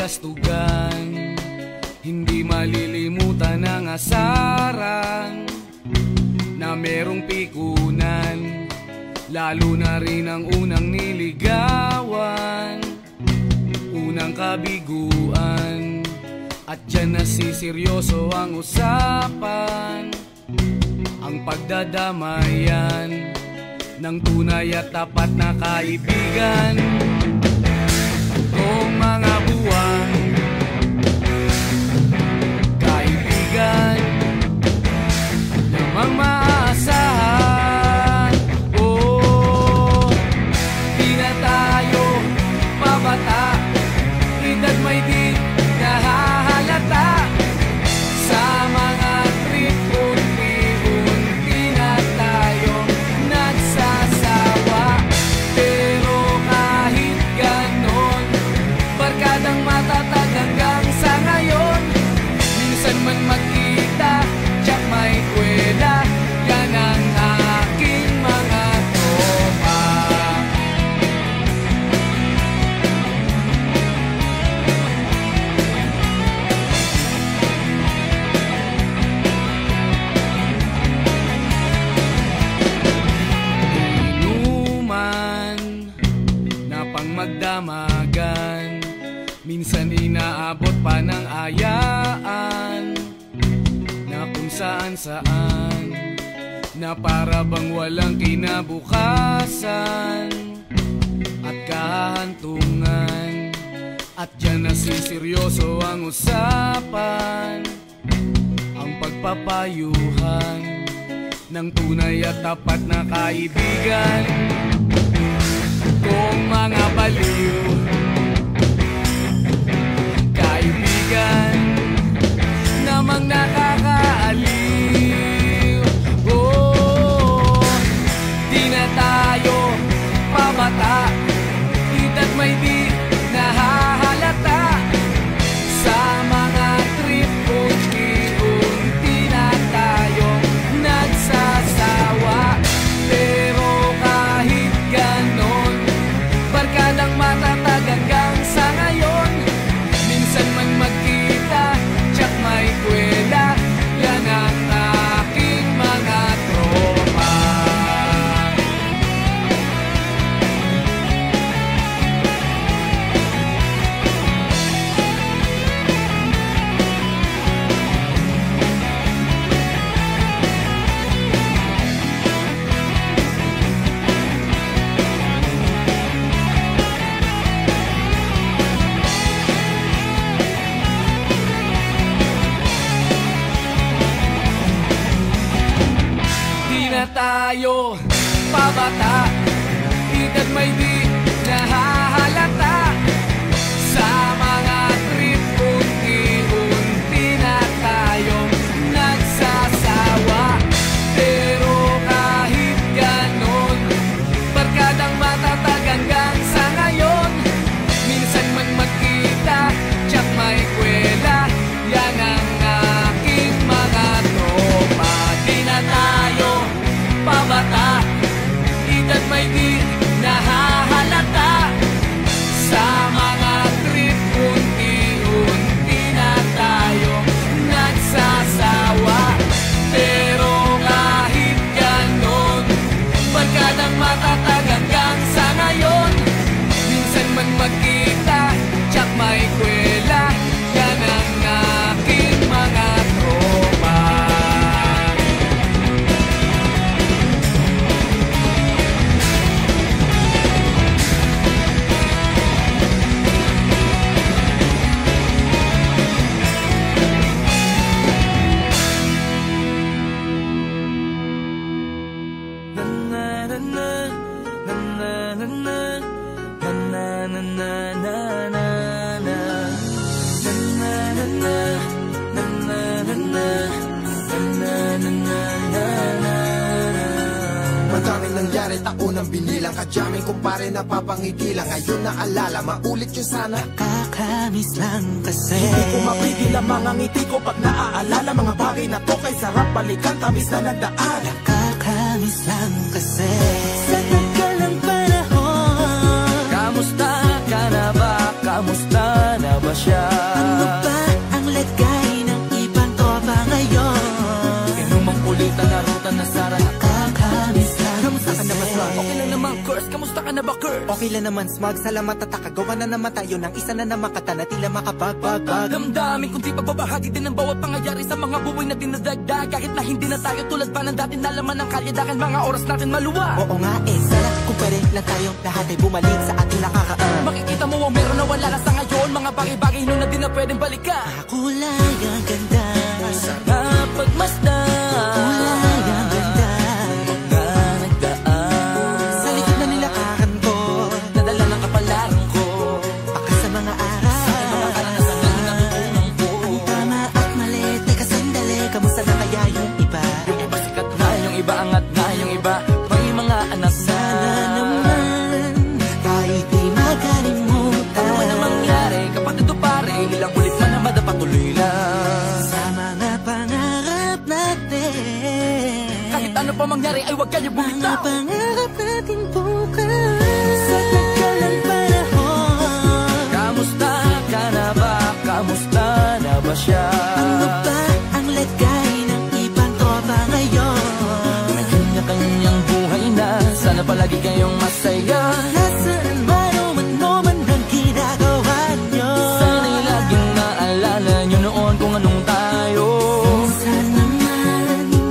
kabastugan, hindi malilimutan ang asaran na merong pikunan, lalo na rin ang unang niligawan, unang kabiguan. At dyan nasiseryoso ang usapan, ang pagdadamayan ng tunay at tapat na kaibigan. Kung mga buwan, kaibigan namang maaasahan. Oh, di na tayo pabata, edad may di nahahalata. Sa mga trip, unti-unti na tayo nagsasawa. Pero kahit ganon, barkadang matatag hanggang sa ngayon. Minsan man magkita, tsak may kwela, yan ang aking mga tropa. Inuman na pang magdamagan, minsan inaabot pa ng ayaan, na kung saan-saan, na para bang walang kinabukasan at kahantungan. At dyan nasiseryoso ang usapan, ang pagpapayuhan ng tunay at tapat na kaibigan. Kung mga baliw, kaibigan namang nakakaaliw. Oh, di na tayo pabata, edad may di nahahalata. Sa mga trip, unti-unti na tayo nagsasawa. Pero kahit ganon, barkadang matatag hanggang sa ngayon. Minsan man magkita, tsak may kwela, yan ang aking mga tropa. Di na tayo pabata, edad may di nahahalata. Sa mga trip, unti-unti na tayo nagsasawa. Pero kahit ganon, barkadang matatag hanggang sa ngayon. Minsan man magkita, tsak may kwela, yan ang aking mga tropa. Di na tayo pabata, edad may di nahahalata. Sa mga trip, unti-unti na tayo nagsasawa. Pero kahit ganon, barkadang matatag hanggang sa ngayon. Minsan man magkita, tsak may kwela, yan ang aking mga tropa. Madaming nangyari, taon ang binilang, kadyaming kumpare na papangigilang. Ngayon naalala, maulit yun sana. Nakakamiss lang kasi Hindi ko mapigil ang mga ngiti ko pag naaalala. Mga bagay na to kay sarap balikan, tamis na nagdaan. Nakakamiss lang kasi sa tagal ng panahon. Kamusta ka na ba? Kamusta na ba siya? Okay lang naman, Curse, kamusta ka na ba, Curse? Okay lang naman, Smug, salamat at nakagawa na naman tayo ng isa na naman kata na tila makapagbag. Damdamin kundi pagbabahagi din ng bawat pangyayari sa mga buhay na dinadagdag. Kahit na hindi na tayo tulad pa ng dati na laman ng kalye dahil mga oras natin maluwag. Oo nga sana kung pwede lang tayong lahat ay bumalik sa ating nakakaan. Makikita mo ang meron na wala na sa ngayon. Mga bagay-bagay nun na di na pwedeng balikan. Kulay ang ganda, sarap pagmasdan. kulay ang ganda, Mga nagdaan sa likod na nilakaran ko, nadala ng kapalaran ko. baka sa mga aral, Mga karanasan na natutunan ko. ang tama at mali. Teka sandali, kamusta na kaya yung iba? Yung iba sikat na, yung iba angat na, yung iba may mga anak na. Sana naman kahit di makalimutan, Ano man ang mangyari, kapatid o pare, ilang ulit man na madapatuloy lang. sa mga pangarap natin, Kahit ano pa mangyari ay huwag kayo mga bumitaw. pangarap natin bukas. Sa tagal ng panahon, Kamusta ka na ba? Kamusta na ba siya? ano ba ang lagay ng ibang tropa ngayon? May kanya-kanyang buhay na, sana palagi kayong masaya. Nasaan man ang ginagawa nyo? Sana'y laging naalala nyo noon kung anong tayo.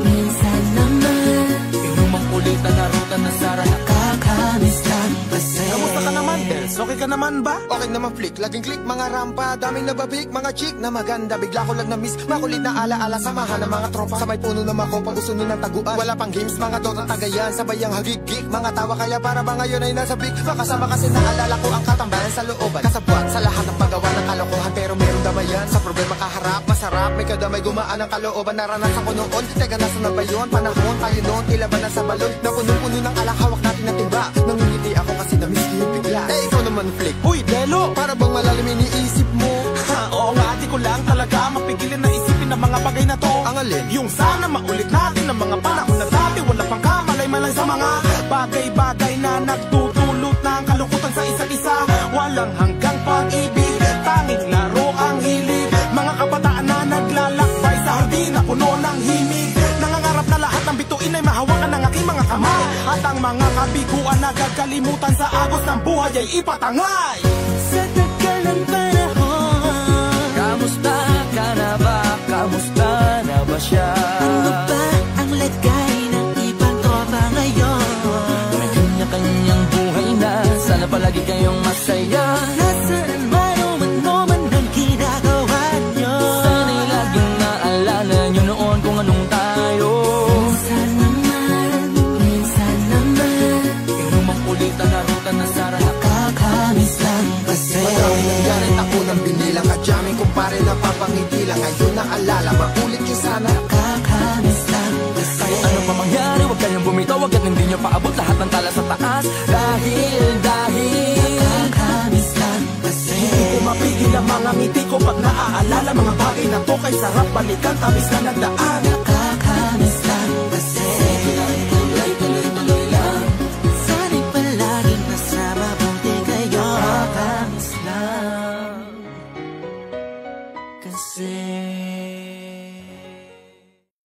Minsan naman Inumang ulitan na ruta na sara kakamiss lang kasi. Kamusta ka naman, Dels? Okay ka naman ba? Okay naman flick, laging click, mga rampa, daming nababik, mga chick na maganda. Bigla ko lang na-miss, makulit na alaala, samahan ng mga tropa. Sa may puno na mako, pag gusto nun ng taguan. Wala pang games, mga dotang tagayan, sabay ang hagig-gig. Mga tawa kaya para ba ngayon ay nasa big. Makasama kasi naalala ko ang katambayan sa looban. Kasabwat sa lahat ng paggawa ng kalokohan, pero merong damayan. Sa problema kaharap, masarap, may kadamay gumaan ang kalooban. Naranasan ko noon, teka nasa na ba yun? Panahon tayo noon, tila ba nasa balon? Na puno-puno ng alak, hawak natin na timba. Nangingiti ako kasi na-miss ko yung bigla. Eh ikaw naman flick, Uy, Delo! para bang malalim iniisip mo? Ha, oo nga, di ko lang talaga mapigilin na isipin ang mga bagay na to. Ang alin? Yung sana maulit natin ang mga panahon na dati. Wala pang kamalay-malay sa mga bagay-bagay na nagtutulot ng kalungkutan sa isa't isa. Walang hanggang pag-ibig, tanging laro ang hilig. Mga kabataan na naglalakbay sa hardin na puno ng himig. Nangangarap na lahat ng bituin ay mahawakan ng aking mga kamay. At ang mga kabiguan na gagalimutan sa agos ng buhay ay ipatangay. Sa tagal ng panahon, Kamusta ka na ba? Kamusta na ba siya? ano ba ang lagay ng ibang tropa ngayon? May kanya-kanyang buhay na, sana palagi kayong masaya. Nasaan man ang ginagawa nyo? Sana'y laging naalala nyo noon kung anong tayo. Minsan naman Inumang ulitan na ruta na sara kakamiss lang kasi. Marami nangyari, ako nang binilang. Kadyaming kumpare na papangiti lang. Ngayon naalala, maulit yung sana. Kakamiss lang kasi. Kahit ano pa mangyari, huwag kayong bumitaw. Agad hindi nyo paabot lahat ng tala sa taas. Dahil Kakamiss lang kasi. Hindi ko mapigil ang mga ngiti ko pag naaalala mga bagay na to. Kay sarap balikan, tamis na nagdaan. Kakamiss lang kasi. tuloy-tuloy lang. Sana'y palaging nasa mabuti kayo. Kakamiss lang Kasi